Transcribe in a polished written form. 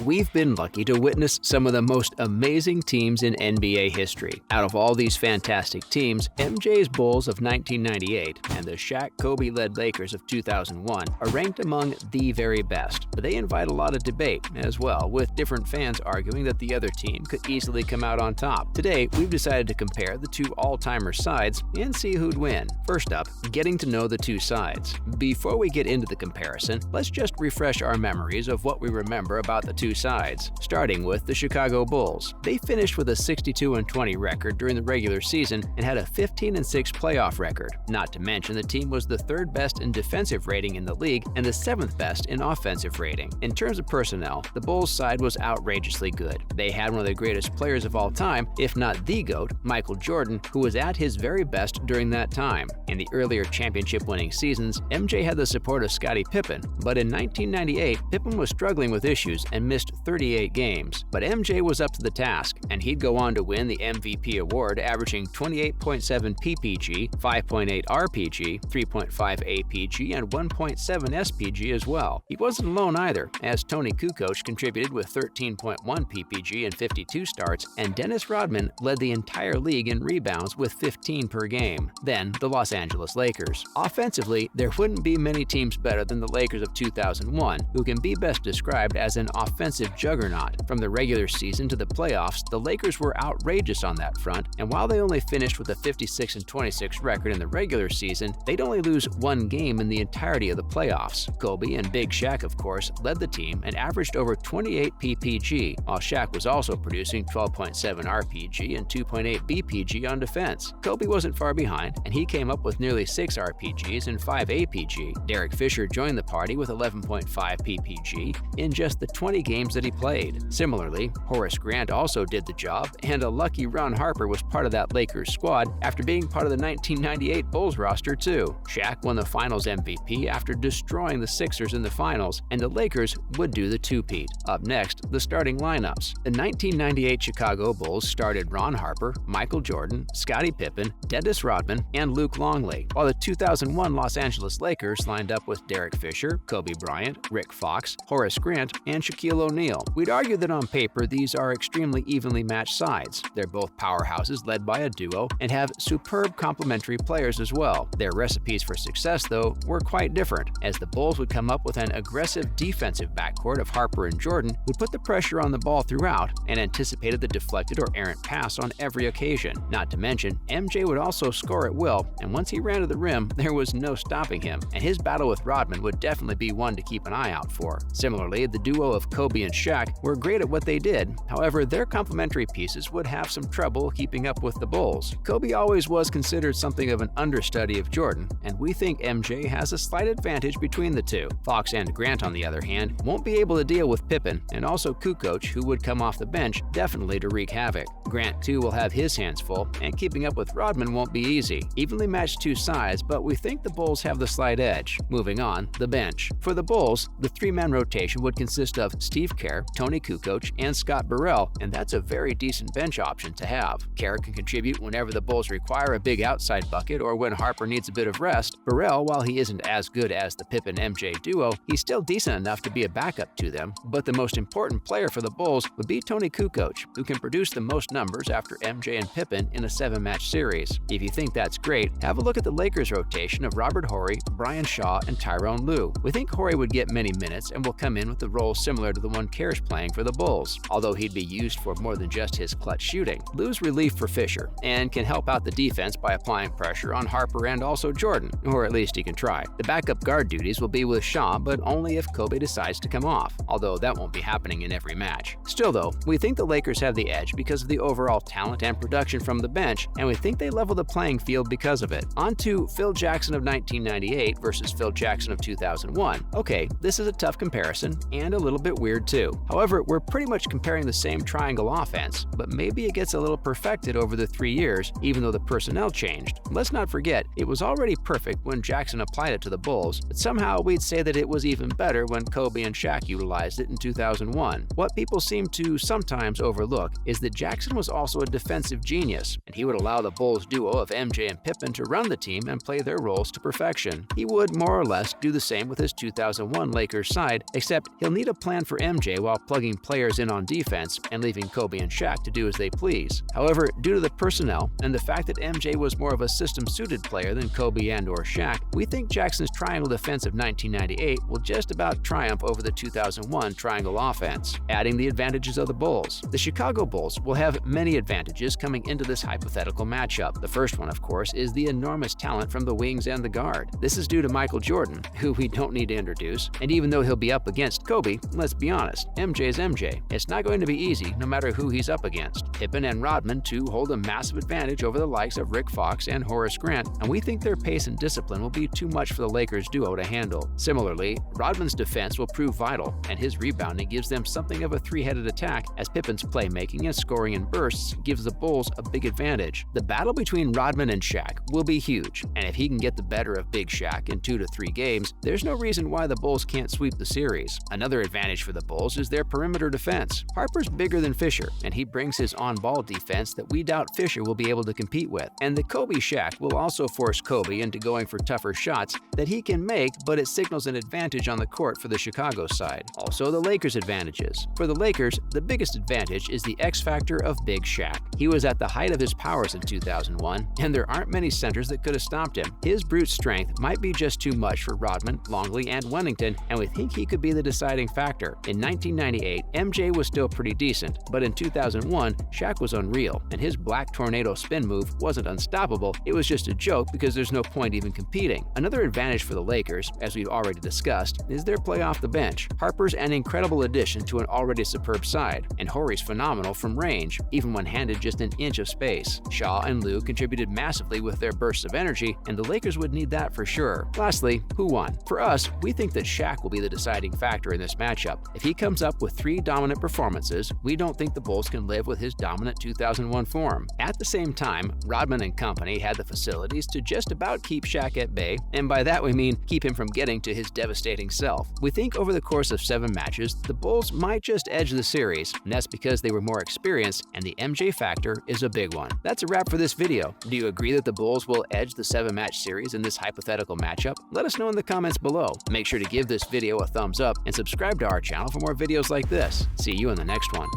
We've been lucky to witness some of the most amazing teams in NBA history. Out of all these fantastic teams, MJ's Bulls of 1998 and the Shaq-Kobe-led Lakers of 2001 are ranked among the very best. But they invite a lot of debate as well, with different fans arguing that the other team could easily come out on top. Today, we've decided to compare the two all-timer sides and see who'd win. First up, getting to know the two sides. Before we get into the comparison, let's just refresh our memories of what we remember about the two sides, starting with the Chicago Bulls. They finished with a 62-20 record during the regular season and had a 15-6 playoff record. Not to mention, the team was the third best in defensive rating in the league and the seventh best in offensive rating. In terms of personnel, the Bulls side was outrageously good. They had one of the greatest players of all time, if not the GOAT, Michael Jordan, who was at his very best during that time. In the earlier championship-winning seasons, MJ had the support of Scottie Pippen, but in 1998, Pippen was struggling with issues and missed 38 games. But MJ was up to the task, and he'd go on to win the MVP award, averaging 28.7 PPG, 5.8 RPG, 3.5 APG, and 1.7 SPG as well. He wasn't alone either, as Tony Kukoc contributed with 13.1 PPG and 52 starts, and Dennis Rodman led the entire league in rebounds with 15 per game. Then, the Los Angeles Lakers. Offensively, there wouldn't be many teams better than the Lakers of 2001, who can be best described as an offensive juggernaut. From the regular season to the playoffs, the Lakers were outrageous on that front, and while they only finished with a 56-26 record in the regular season, they'd only lose one game in the entirety of the playoffs. Kobe and Big Shaq, of course, led the team and averaged over 28 PPG, while Shaq was also producing 12.7 RPG and 2.8 BPG on defense. Kobe wasn't far behind, and he came up with nearly 6 RPGs and 5 APG. Derek Fisher joined the party with 11.5 PPG in just the 20 games that he played. Similarly, Horace Grant also did the job, and a lucky Ron Harper was part of that Lakers squad after being part of the 1998 Bulls roster too. Shaq won the Finals MVP after destroying the Sixers in the Finals, and the Lakers would do the two-peat. Up next, the starting lineups. The 1998 Chicago Bulls started Ron Harper, Michael Jordan, Scottie Pippen, Dennis Rodman, and Luke Longley, while the 2001 Los Angeles Lakers lined up with Derek Fisher, Kobe Bryant, Rick Fox, Horace Grant, and Shaquille O'Neal. We'd argue that on paper these are extremely evenly matched sides. They're both powerhouses led by a duo and have superb complementary players as well. Their recipes for success, though, were quite different, as the Bulls would come up with an aggressive defensive backcourt of Harper and Jordan who put the pressure on the ball throughout and anticipated the deflected or errant pass on every occasion. Not to mention, MJ would also score at will, and once he ran to the rim, there was no stopping him, and his battle with Rodman would definitely be one to keep an eye out for. Similarly, the duo of Kobe and Shaq were great at what they did. However, their complementary pieces would have some trouble keeping up with the Bulls. Kobe always was considered something of an understudy of Jordan, and we think MJ has a slight advantage between the two. Fox and Grant, on the other hand, won't be able to deal with Pippen, and also Kukoc, who would come off the bench definitely to wreak havoc. Grant, too, will have his hands full, and keeping up with Rodman won't be easy. Evenly matched two sides, but we think the Bulls have the slight edge. Moving on, the bench. For the Bulls, the three-man rotation would consist of Steve Kerr, Tony Kukoc, and Scott Burrell, and that's a very decent bench option to have. Kerr can contribute whenever the Bulls require a big outside bucket or when Harper needs a bit of rest. Burrell, while he isn't as good as the Pippen-MJ duo, he's still decent enough to be a backup to them, but the most important player for the Bulls would be Tony Kukoc, who can produce the most numbers after MJ and Pippen in a 7-match series. If you think that's great, have a look at the Lakers rotation of Robert Horry, Brian Shaw, and Tyrone Lue. We think Horry would get many minutes and will come in with a role similar to the one Kerr's playing for the Bulls, although he'd be used for more than just his clutch shooting. Lue's relief for Fisher, and can help out the defense by applying pressure on Harper and also Jordan, or at least he can try. The backup guard duties will be with Shaw, but only if Kobe decides to come off, although that won't be happening in every match. Still though, we think the Lakers have the edge because of the overall talent and production from the bench, and we think they level the playing field because of it. On to Phil Jackson of 1998 versus Phil Jackson of 2001. Okay, this is a tough comparison, and a little bit weird too. However, we're pretty much comparing the same triangle offense, but maybe it gets a little perfected over the 3 years, even though the personnel changed. Let's not forget, it was already perfect when Jackson applied it to the Bulls, but somehow we'd say that it was even better when Kobe and Shaq utilized it in 2001. What people seem to sometimes overlook is that Jackson was also a defensive genius, and he would allow the Bulls duo of MJ and Pippen to run the team and play their roles to perfection. He would more or less do the same with his 2001 Lakers side, except he'll need a plan for MJ while plugging players in on defense and leaving Kobe and Shaq to do as they please. However, due to the personnel and the fact that MJ was more of a system-suited player than Kobe and/or Shaq, we think Jackson's triangle defense of 1998 will just about triumph over the 2001 triangle offense, adding the advantages of the Bulls. The Chicago Bulls will have many advantages coming into this hypothetical matchup. The first one, of course, is the enormous talent from the wings and the guard. This is due to Michael Jordan, who we don't need to introduce, and even though he'll be up against Kobe, let's be honest, MJ's MJ. It's not going to be easy no matter who he's up against. Pippen and Rodman, too, hold a massive advantage over the likes of Rick Fox and Horace Grant, and we think their pace and discipline will be too much for the Lakers duo to handle. Similarly, Rodman's defense will prove vital, and his rebounding gives them something of a three-headed attack, as Pippen's playmaking and scoring in bursts gives the Bulls a big advantage. The battle between Rodman and Shaq will be huge, and if he can get the better of Big Shaq in 2 to 3 games, there's no reason why the Bulls can't sweep the series. Another advantage for the Bulls is their perimeter defense. Harper's bigger than Fisher, and he brings his on-ball defense that we doubt Fisher will be able to compete with. And the Kobe Shaq will also force Kobe into going for tougher shots that he can make, but it signals an advantage on the court for the Chicago side. Also, the Lakers' advantages. For the Lakers, the biggest advantage is the X factor of Big Shaq. He was at the height of his powers in 2001, and there aren't many centers that could have stopped him. His brute strength might be just too much for Rodman, Longley, and Wennington, and we think he could be the deciding factor. In 1998, MJ was still pretty decent, but in 2001, Shaq was unreal, and his black tornado spin move wasn't unstoppable, it was just a joke because there's no point even competing. Another advantage for the Lakers, as we've already discussed, is their play off the bench. Harper's an incredible addition to an already superb side, and Horry's phenomenal from range, even when handed just an inch of space. Shaw and Lou contributed massively with their bursts of energy, and the Lakers would need that for sure. Lastly, who won? For us, we think that Shaq will be the deciding factor in this matchup. If he comes up with 3 dominant performances, we don't think the Bulls can live with his dominant 2001 form. At the same time, Rodman and company had the facilities to just about keep Shaq at bay, and by that we mean keep him from getting to his devastating self. We think over the course of 7 matches, the Bulls might just edge the series, and that's because they were more experienced, and the MJ factor is a big one. That's a wrap for this video. Do you agree that the Bulls will edge the 7-match series in this hypothetical matchup? Let us know in the comments below. Make sure to give this video a thumbs up and subscribe to our channel for more videos like this. See you in the next one.